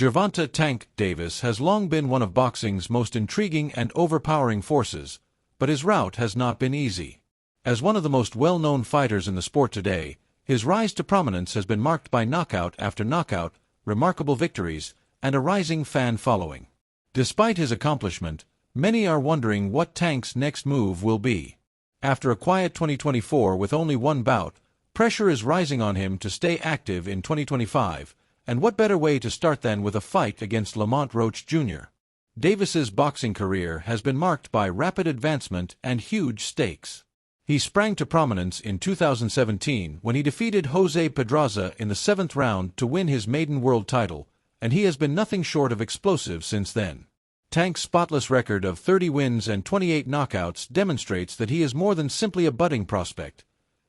Gervonta "Tank" Davis has long been one of boxing's most intriguing and overpowering forces, but his route has not been easy. As one of the most well-known fighters in the sport today, his rise to prominence has been marked by knockout after knockout, remarkable victories, and a rising fan following. Despite his accomplishment, many are wondering what Tank's next move will be. After a quiet 2024 with only one bout, pressure is rising on him to stay active in 2025, and what better way to start than with a fight against Lamont Roach Jr. Davis's boxing career has been marked by rapid advancement and huge stakes. He sprang to prominence in 2017 when he defeated Jose Pedraza in the 7th round to win his maiden world title, and he has been nothing short of explosive since then. Tank's spotless record of 30 wins and 28 knockouts demonstrates that he is more than simply a budding prospect.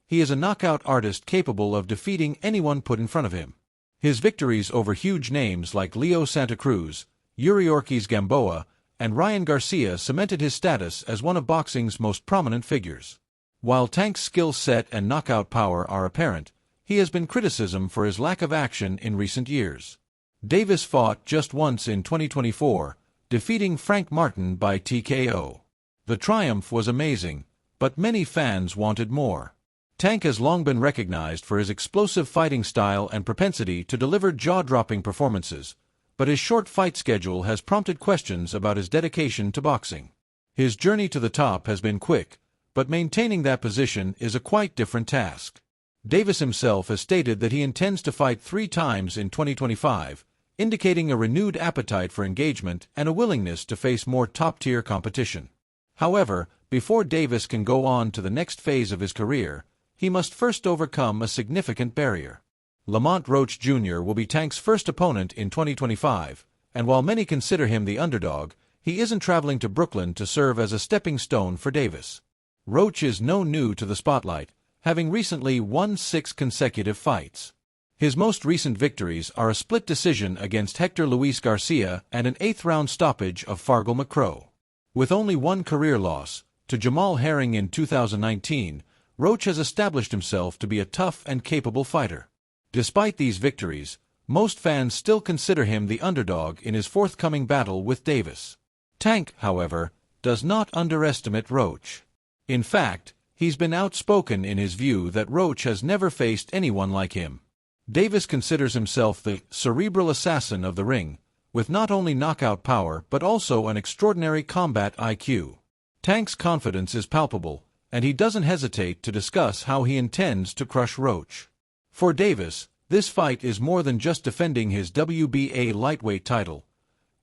He is a knockout artist capable of defeating anyone put in front of him. His victories over huge names like Leo Santa Cruz, Yuri Ortiz Gamboa, and Ryan Garcia cemented his status as one of boxing's most prominent figures. While Tank's skill set and knockout power are apparent, he has been criticized for his lack of action in recent years. Davis fought just once in 2024, defeating Frank Martin by TKO. The triumph was amazing, but many fans wanted more. Tank has long been recognized for his explosive fighting style and propensity to deliver jaw-dropping performances, but his short fight schedule has prompted questions about his dedication to boxing. His journey to the top has been quick, but maintaining that position is a quite different task. Davis himself has stated that he intends to fight 3 times in 2025, indicating a renewed appetite for engagement and a willingness to face more top-tier competition. However, before Davis can go on to the next phase of his career, he must first overcome a significant barrier. Lamont Roach Jr. will be Tank's first opponent in 2025, and while many consider him the underdog, he isn't traveling to Brooklyn to serve as a stepping stone for Davis. Roach is no new to the spotlight, having recently won 6 consecutive fights. His most recent victories are a split decision against Hector Luis Garcia and an 8th-round stoppage of Fargal McCrow. With only one career loss, to Jamal Herring in 2019, Roach has established himself to be a tough and capable fighter. Despite these victories, most fans still consider him the underdog in his forthcoming battle with Davis. Tank, however, does not underestimate Roach. In fact, he's been outspoken in his view that Roach has never faced anyone like him. Davis considers himself the cerebral assassin of the ring, with not only knockout power but also an extraordinary combat IQ. Tank's confidence is palpable, and he doesn't hesitate to discuss how he intends to crush Roach. For Davis, this fight is more than just defending his WBA lightweight title.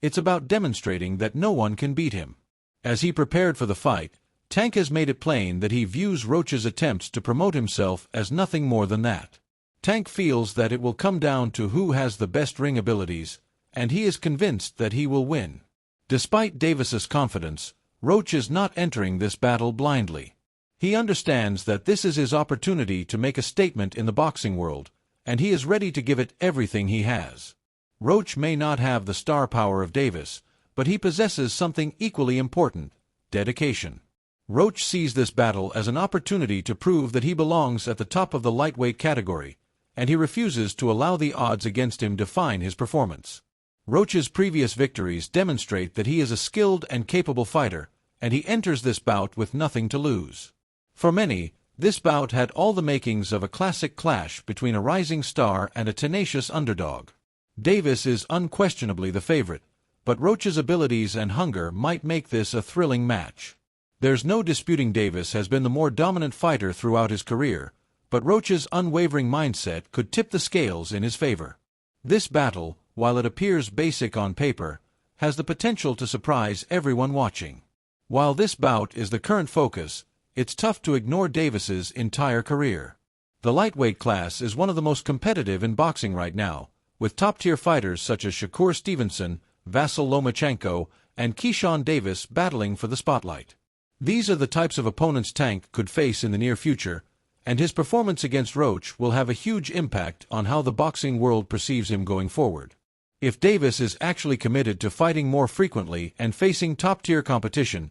It's about demonstrating that no one can beat him. As he prepared for the fight, Tank has made it plain that he views Roach's attempts to promote himself as nothing more than that. Tank feels that it will come down to who has the best ring abilities, and he is convinced that he will win. Despite Davis's confidence, Roach is not entering this battle blindly. He understands that this is his opportunity to make a statement in the boxing world, and he is ready to give it everything he has. Roach may not have the star power of Davis, but he possesses something equally important: dedication. Roach sees this battle as an opportunity to prove that he belongs at the top of the lightweight category, and he refuses to allow the odds against him define his performance. Roach's previous victories demonstrate that he is a skilled and capable fighter, and he enters this bout with nothing to lose. For many, this bout had all the makings of a classic clash between a rising star and a tenacious underdog. Davis is unquestionably the favorite, but Roach's abilities and hunger might make this a thrilling match. There's no disputing Davis has been the more dominant fighter throughout his career, but Roach's unwavering mindset could tip the scales in his favor. This battle, while it appears basic on paper, has the potential to surprise everyone watching. While this bout is the current focus, it's tough to ignore Davis's entire career. The lightweight class is one of the most competitive in boxing right now, with top-tier fighters such as Shakur Stevenson, Vasyl Lomachenko, and Keyshawn Davis battling for the spotlight. These are the types of opponents Tank could face in the near future, and his performance against Roach will have a huge impact on how the boxing world perceives him going forward. If Davis is actually committed to fighting more frequently and facing top-tier competition,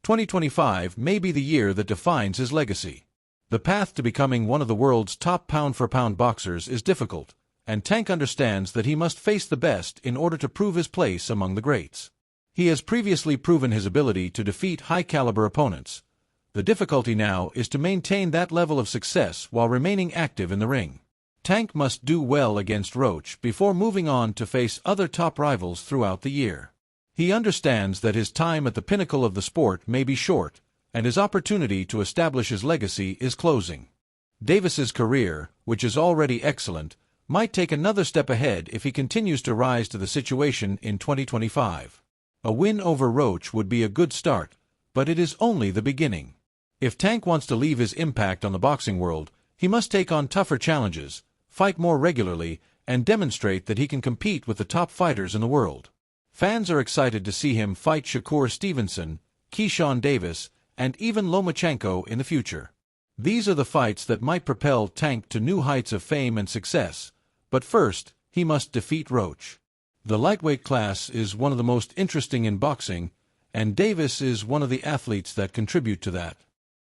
2025 may be the year that defines his legacy. The path to becoming one of the world's top pound-for-pound boxers is difficult, and Tank understands that he must face the best in order to prove his place among the greats. He has previously proven his ability to defeat high-caliber opponents. The difficulty now is to maintain that level of success while remaining active in the ring. Tank must do well against Roach before moving on to face other top rivals throughout the year. He understands that his time at the pinnacle of the sport may be short, and his opportunity to establish his legacy is closing. Davis's career, which is already excellent, might take another step ahead if he continues to rise to the situation in 2025. A win over Roach would be a good start, but it is only the beginning. If Tank wants to leave his impact on the boxing world, he must take on tougher challenges, fight more regularly, and demonstrate that he can compete with the top fighters in the world. Fans are excited to see him fight Shakur Stevenson, Keyshawn Davis, and even Lomachenko in the future. These are the fights that might propel Tank to new heights of fame and success, but first, he must defeat Roach. The lightweight class is one of the most interesting in boxing, and Davis is one of the athletes that contribute to that.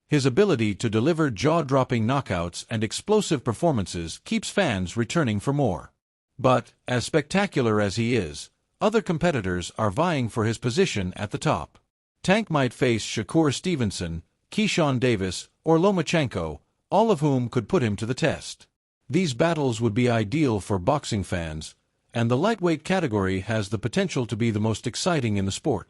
His ability to deliver jaw-dropping knockouts and explosive performances keeps fans returning for more. But, as spectacular as he is, other competitors are vying for his position at the top. Tank might face Shakur Stevenson, Keyshawn Davis, or Lomachenko, all of whom could put him to the test. These battles would be ideal for boxing fans, and the lightweight category has the potential to be the most exciting in the sport.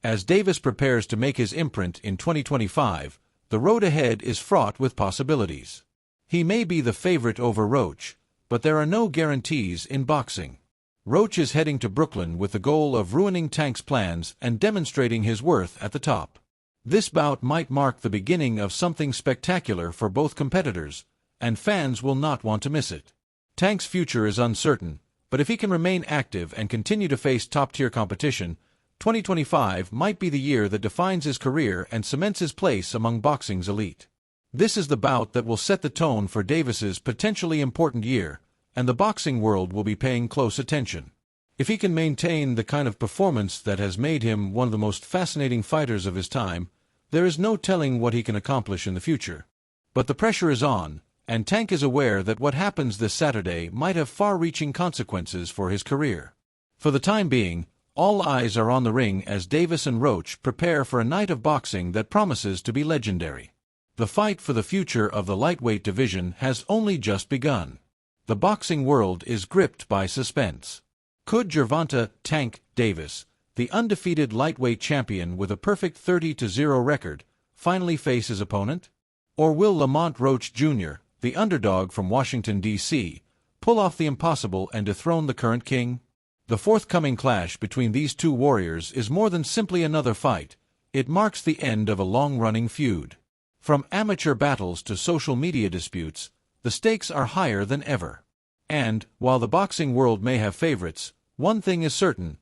As Davis prepares to make his imprint in 2025, the road ahead is fraught with possibilities. He may be the favorite over Roach, but there are no guarantees in boxing. Roach is heading to Brooklyn with the goal of ruining Tank's plans and demonstrating his worth at the top. This bout might mark the beginning of something spectacular for both competitors, and fans will not want to miss it. Tank's future is uncertain, but if he can remain active and continue to face top-tier competition, 2025 might be the year that defines his career and cements his place among boxing's elite. This is the bout that will set the tone for Davis's potentially important year, and the boxing world will be paying close attention. If he can maintain the kind of performance that has made him one of the most fascinating fighters of his time, there is no telling what he can accomplish in the future. But the pressure is on, and Tank is aware that what happens this Saturday might have far-reaching consequences for his career. For the time being, all eyes are on the ring as Davis and Roach prepare for a night of boxing that promises to be legendary. The fight for the future of the lightweight division has only just begun. The boxing world is gripped by suspense. Could Gervonta "Tank" Davis, the undefeated lightweight champion with a perfect 30-0 record, finally face his opponent? Or will Lamont Roach Jr., the underdog from Washington, D.C., pull off the impossible and dethrone the current king? The forthcoming clash between these two warriors is more than simply another fight. It marks the end of a long-running feud. From amateur battles to social media disputes, the stakes are higher than ever. And, while the boxing world may have favorites, one thing is certain: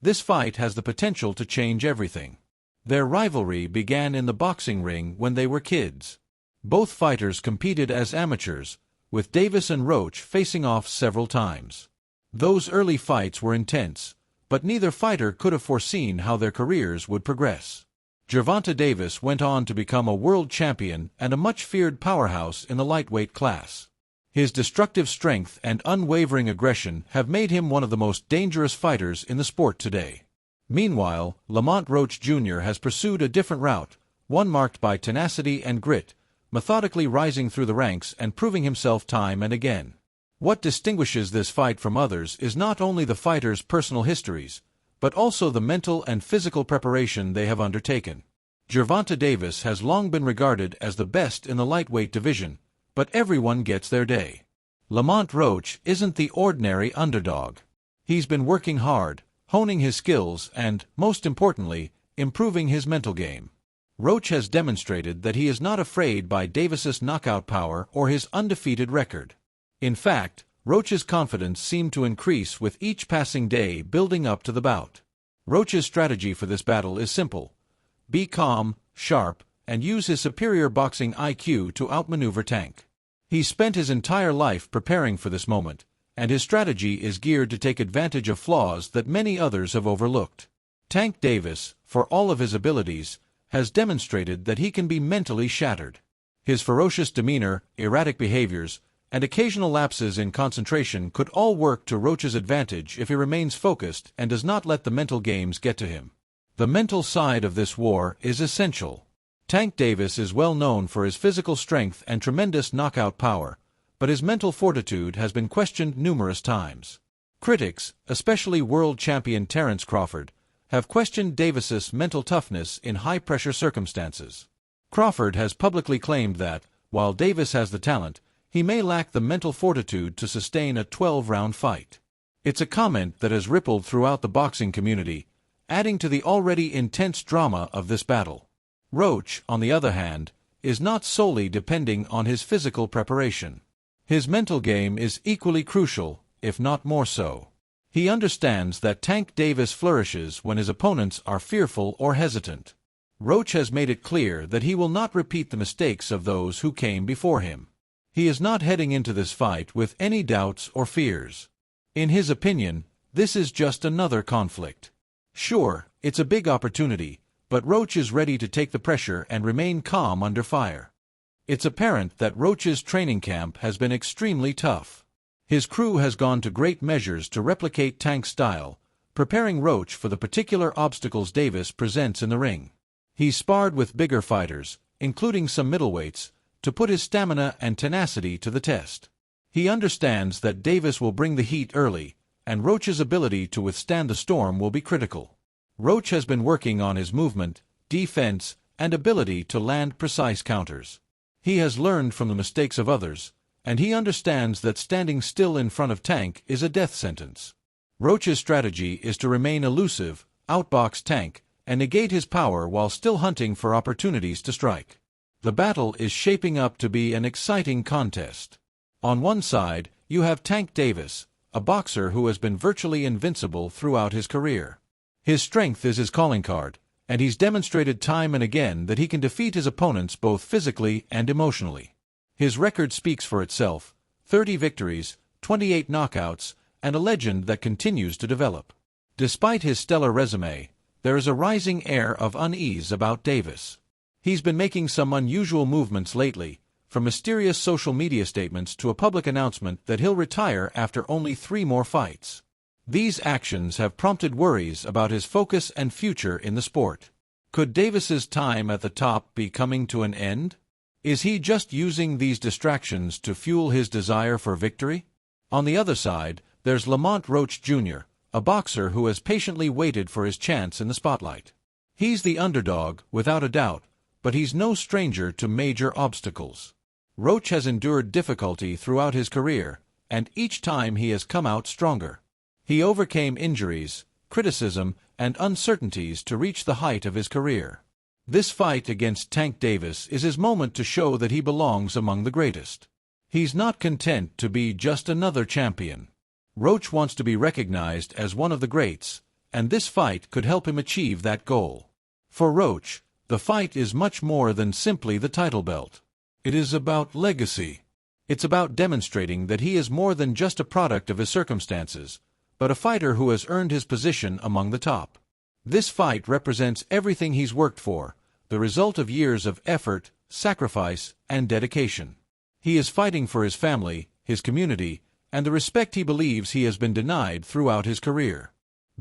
this fight has the potential to change everything. Their rivalry began in the boxing ring when they were kids. Both fighters competed as amateurs, with Davis and Roach facing off several times. Those early fights were intense, but neither fighter could have foreseen how their careers would progress. Gervonta Davis went on to become a world champion and a much-feared powerhouse in the lightweight class. His destructive strength and unwavering aggression have made him one of the most dangerous fighters in the sport today. Meanwhile, Lamont Roach Jr. has pursued a different route, one marked by tenacity and grit, methodically rising through the ranks and proving himself time and again. What distinguishes this fight from others is not only the fighters' personal histories, but also the mental and physical preparation they have undertaken. Gervonta Davis has long been regarded as the best in the lightweight division, but everyone gets their day. Lamont Roach isn't the ordinary underdog. He's been working hard, honing his skills and, most importantly, improving his mental game. Roach has demonstrated that he is not afraid by Davis's knockout power or his undefeated record. In fact, Roach's confidence seemed to increase with each passing day building up to the bout. Roach's strategy for this battle is simple: be calm, sharp, and use his superior boxing IQ to outmaneuver Tank. He's spent his entire life preparing for this moment, and his strategy is geared to take advantage of flaws that many others have overlooked. Tank Davis, for all of his abilities, has demonstrated that he can be mentally shattered. His ferocious demeanor, erratic behaviors, and occasional lapses in concentration could all work to Roach's advantage if he remains focused and does not let the mental games get to him. The mental side of this war is essential. Tank Davis is well known for his physical strength and tremendous knockout power, but his mental fortitude has been questioned numerous times. Critics, especially world champion Terence Crawford, have questioned Davis's mental toughness in high-pressure circumstances. Crawford has publicly claimed that, while Davis has the talent, he may lack the mental fortitude to sustain a 12-round fight. It's a comment that has rippled throughout the boxing community, adding to the already intense drama of this battle. Roach, on the other hand, is not solely depending on his physical preparation. His mental game is equally crucial, if not more so. He understands that Tank Davis flourishes when his opponents are fearful or hesitant. Roach has made it clear that he will not repeat the mistakes of those who came before him. He is not heading into this fight with any doubts or fears. In his opinion, this is just another conflict. Sure, it's a big opportunity, but Roach is ready to take the pressure and remain calm under fire. It's apparent that Roach's training camp has been extremely tough. His crew has gone to great measures to replicate Tank's style, preparing Roach for the particular obstacles Davis presents in the ring. He's sparred with bigger fighters, including some middleweights, to put his stamina and tenacity to the test. He understands that Davis will bring the heat early, and Roach's ability to withstand the storm will be critical. Roach has been working on his movement, defense, and ability to land precise counters. He has learned from the mistakes of others, and he understands that standing still in front of Tank is a death sentence. Roach's strategy is to remain elusive, outbox Tank, and negate his power while still hunting for opportunities to strike. The battle is shaping up to be an exciting contest. On one side, you have Tank Davis, a boxer who has been virtually invincible throughout his career. His strength is his calling card, and he's demonstrated time and again that he can defeat his opponents both physically and emotionally. His record speaks for itself: 30 victories, 28 knockouts, and a legend that continues to develop. Despite his stellar resume, there is a rising air of unease about Davis. He's been making some unusual movements lately, from mysterious social media statements to a public announcement that he'll retire after only 3 more fights. These actions have prompted worries about his focus and future in the sport. Could Davis's time at the top be coming to an end? Is he just using these distractions to fuel his desire for victory? On the other side, there's Lamont Roach Jr., a boxer who has patiently waited for his chance in the spotlight. He's the underdog, without a doubt, but he's no stranger to major obstacles. Roach has endured difficulty throughout his career, and each time he has come out stronger. He overcame injuries, criticism, and uncertainties to reach the height of his career. This fight against Tank Davis is his moment to show that he belongs among the greatest. He's not content to be just another champion. Roach wants to be recognized as one of the greats, and this fight could help him achieve that goal. For Roach, the fight is much more than simply the title belt. It is about legacy. It's about demonstrating that he is more than just a product of his circumstances, but a fighter who has earned his position among the top. This fight represents everything he's worked for, the result of years of effort, sacrifice, and dedication. He is fighting for his family, his community, and the respect he believes he has been denied throughout his career.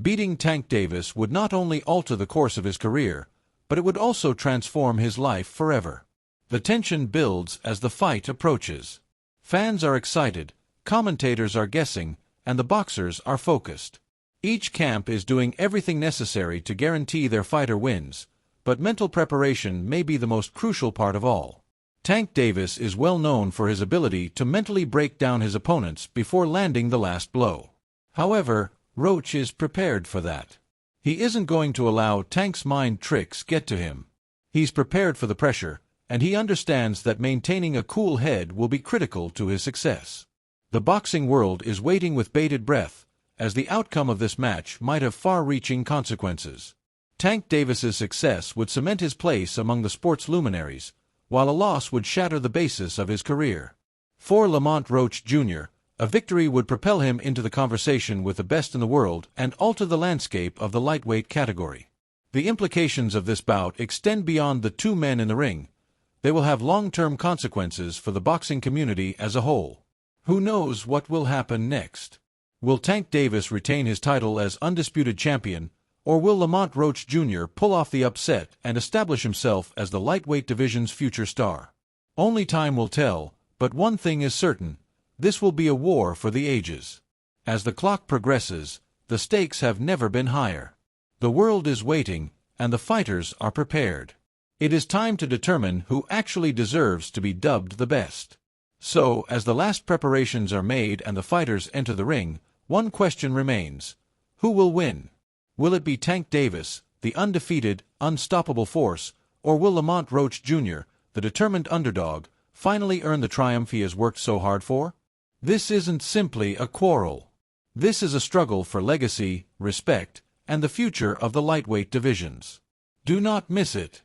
Beating Tank Davis would not only alter the course of his career, but it would also transform his life forever. The tension builds as the fight approaches. Fans are excited, commentators are guessing, and the boxers are focused. Each camp is doing everything necessary to guarantee their fighter wins, but mental preparation may be the most crucial part of all. Tank Davis is well known for his ability to mentally break down his opponents before landing the last blow. However, Roach is prepared for that. He isn't going to allow Tank's mind tricks get to him. He's prepared for the pressure, and he understands that maintaining a cool head will be critical to his success. The boxing world is waiting with bated breath, as the outcome of this match might have far-reaching consequences. Tank Davis's success would cement his place among the sport's luminaries, while a loss would shatter the basis of his career. For Lamont Roach Jr., a victory would propel him into the conversation with the best in the world and alter the landscape of the lightweight category. The implications of this bout extend beyond the 2 men in the ring. They will have long-term consequences for the boxing community as a whole. Who knows what will happen next? Will Tank Davis retain his title as undisputed champion, or will Lamont Roach Jr. pull off the upset and establish himself as the lightweight division's future star? Only time will tell, but one thing is certain: this will be a war for the ages. As the clock progresses, the stakes have never been higher. The world is waiting, and the fighters are prepared. It is time to determine who actually deserves to be dubbed the best. So, as the last preparations are made and the fighters enter the ring, one question remains: who will win? Will it be Tank Davis, the undefeated, unstoppable force, or will Lamont Roach Jr., the determined underdog, finally earn the triumph he has worked so hard for? This isn't simply a quarrel. This is a struggle for legacy, respect, and the future of the lightweight divisions. Do not miss it.